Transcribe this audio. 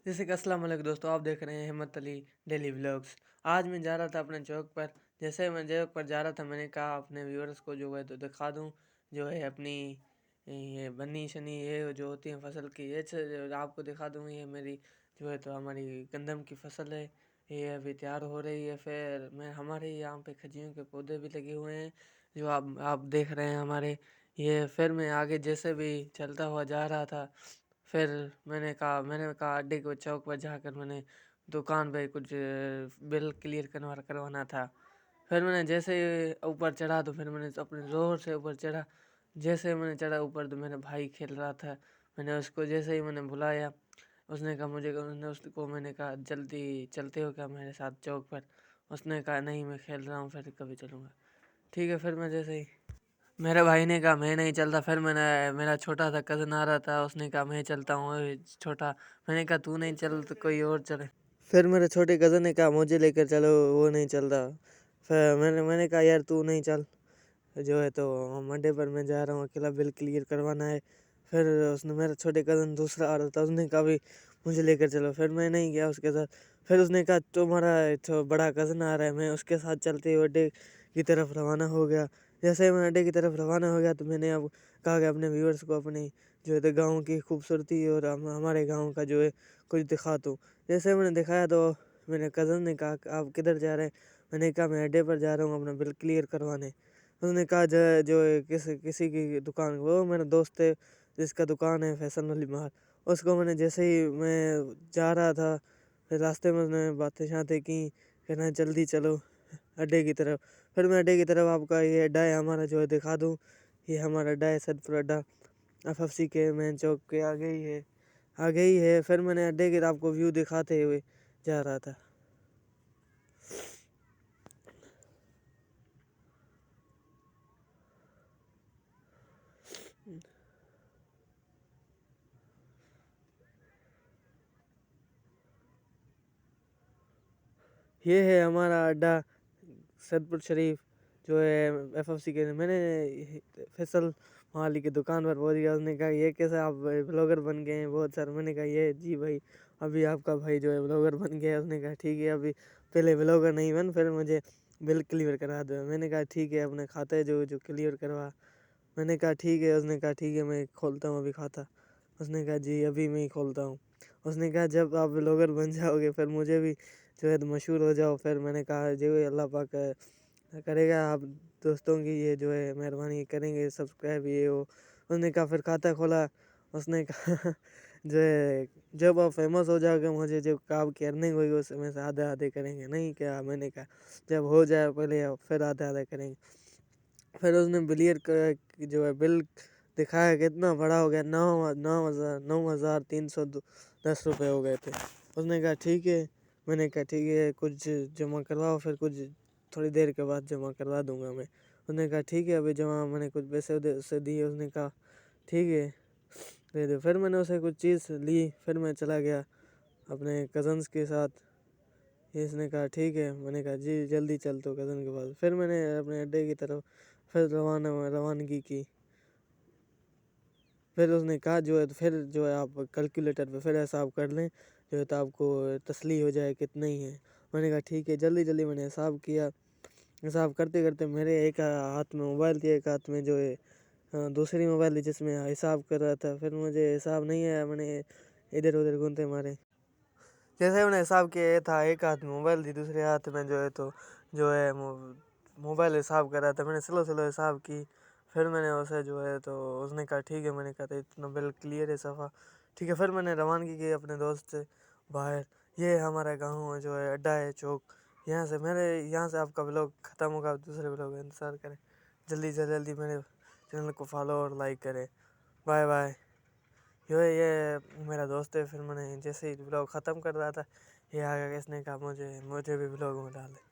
जैसे कि अस्सलाम वालेकुम दोस्तों, आप देख रहे हैं हिम्मत अली डेली व्लॉग्स। आज मैं जा रहा था अपने चौक पर। जैसे मैं चौक पर जा रहा था, मैंने कहा अपने व्यूअर्स को जो है तो दिखा दूं, जो है अपनी ये बन्नी शनी ये जो होती है फसल की, ये आपको दिखा दूं। ये मेरी जो है तो हमारी गंदम की फसल है, ये अभी तैयार हो रही है। फिर मैं हमारे यहाँ पे खजियों के पौधे भी लगे हुए हैं, जो आप देख रहे हैं हमारे ये। फिर मैं आगे जैसे भी चलता हुआ जा रहा था, फिर मैंने कहा अड्डे को चौक पर जाकर मैंने दुकान पे कुछ बिल क्लियर करवाना था। फिर मैंने जैसे ही ऊपर चढ़ा तो फिर मैंने अपने ज़ोर से ऊपर चढ़ा। जैसे मैंने चढ़ा ऊपर तो मेरा भाई खेल रहा था। मैंने उसको जैसे ही मैंने बुलाया, उसने मैंने कहा जल्दी चलते हो क्या मेरे साथ चौक पर। उसने कहा नहीं, मैं खेल रहा हूँ, फिर कभी चलूँगा। ठीक है, फिर मैं जैसे ही मेरे भाई ने कहा मैं नहीं चलता। फिर मेरा छोटा सा कज़न आ रहा था, उसने कहा मैं चलता हूँ। "ओए छोटा", मैंने कहा तू नहीं चल तो कोई और चले। फिर मेरे छोटे कज़न ने कहा मुझे लेकर चलो, वो नहीं चल रहा। फिर मैंने कहा यार तू नहीं चल, जो है तो मंडे पर मैं जा रहा हूँ, अकेला बिल क्लियर करवाना है। फिर उसने मेरा छोटे कज़न दूसरा आ रहा था, उसने कहा भी मुझे लेकर चलो। फिर मैं नहीं गया उसके साथ। फिर उसने कहा तुम्हारा तो बड़ा कज़न आ रहा है, मैं उसके साथ चलते हुए अड्डे की तरफ रवाना हो गया। जैसे ही मैं अड्डे की तरफ रवाना हो गया तो मैंने अब कहा कि अपने व्यूअर्स को अपनी जो है तो गाँव की खूबसूरती और हमारे गाँव का जो है कुछ दिखा दूँ। जैसे मैंने दिखाया तो मेरे कज़न ने कहा आप किधर जा रहे हैं। मैंने कहा मैं अड्डे पर जा रहा हूँ अपना बिल क्लियर करवाने। उसने कहा जो है किसी की दुकान, वो मेरा दोस्त है जिसका दुकान है फैशन वाली बाहर। उसको मैंने जैसे ही मैं जा रहा था, फिर रास्ते में उसने बातें शातें की, कहना जल्दी चलो अड्डे की तरफ। फिर मैं अड्डे की तरफ, आपका ये अड्डा है हमारा जो है दिखा दूँ। ये हमारा अड्डा है, सदपुर अड्डा, एफएफसी के मेन चौक के आगे ही है। फिर मैंने अड्डे के आपको व्यू दिखाते हुए जा रहा था। ये है हमारा अड्डा सदपुर शरीफ, जो है एफएफसी के। मैंने फैसल माली की दुकान पर बोल दिया। उसने कहा ये कैसे आप ब्लॉगर बन गए हैं बहुत सारे। मैंने कहा ये जी भाई, अभी आपका भाई जो है ब्लॉगर बन गया है। उसने कहा ठीक है, अभी पहले ब्लॉगर नहीं बन, फिर मुझे बिल क्लियर करा दो। मैंने कहा ठीक है, अपने खाते जो क्लियर करवा। मैंने कहा ठीक है। उसने कहा ठीक है, मैं खोलता हूँ अभी खाता। उसने कहा जी अभी मैं ही खोलता हूँ। उसने कहा जब आप ब्लॉगर बन जाओगे फिर मुझे भी जो है तो मशहूर हो जाओ। फिर मैंने कहा जो है अल्लाह पाक करेगा, आप दोस्तों की ये जो है मेहरबानी करेंगे, सब्सक्राइब ये वो। उसने कहा फिर खाता खोला। उसने कहा जो है जब आप फेमस हो जाओगे, मुझे जब आपकी अर्निंग होगी उसमें से आधे आधे करेंगे। नहीं क्या, मैंने कहा जब हो जाए पहले फिर आधे आधे करेंगे। फिर उसने जो है बिल दिखाया, कितना बड़ा हो गया, 9,310 हो गए थे। उसने कहा ठीक है। मैंने कहा ठीक है, कुछ जमा करवाओ, फिर कुछ थोड़ी देर के बाद जमा करवा दूंगा मैं। उसने कहा ठीक है, अभी जमा। मैंने कुछ पैसे उसे दिए। उसने कहा ठीक है दे दो। फिर मैंने उसे कुछ चीज़ ली, फिर मैं चला गया अपने कज़न्स के साथ। इसने कहा ठीक है। मैंने कहा जी जल्दी चल तो कज़न के पास। फिर मैंने अपने अड्डे की तरफ फिर रवानगी की। फिर उसने कहा जो है तो फिर जो है आप कैलकुलेटर पे फिर हिसाब कर लें, जो है तो आपको तसल्ली हो जाए कितना ही है। मैंने कहा ठीक है। जल्दी जल्दी मैंने हिसाब किया। हिसाब करते करते मेरे एक हाथ में मोबाइल थी, एक हाथ में जो है दूसरी मोबाइल थी जिसमें हिसाब कर रहा था। फिर मुझे हिसाब नहीं आया, मैंने इधर उधर घूमते मारे। जैसे मैंने हिसाब किया, ये था एक हाथ में मोबाइल थी, दूसरे हाथ में जो है तो जो है मोबाइल हिसाब कर रहा था। मैंने स्लो स्लो हिसाब की। फिर मैंने उसे जो है तो उसने कहा ठीक है। मैंने कहा था इतना बिल क्लियर है सफ़ा, ठीक है। फिर मैंने रवानगी की अपने दोस्त से बाहर। ये हमारा गाँव है, जो है अड्डा है चौक। यहाँ से आपका ब्लॉग ख़त्म होगा, आप दूसरे ब्लॉग का इंतज़ार करें। जल्दी से जल्दी मेरे चैनल को फॉलो और लाइक करें। Bye bye. जो है ये मेरा दोस्त है। फिर मैंने जैसे ही ब्लॉग ख़त्म कर रहा था, ये आ गया, इसने कहा मुझे भी ब्लॉग में डाल दे।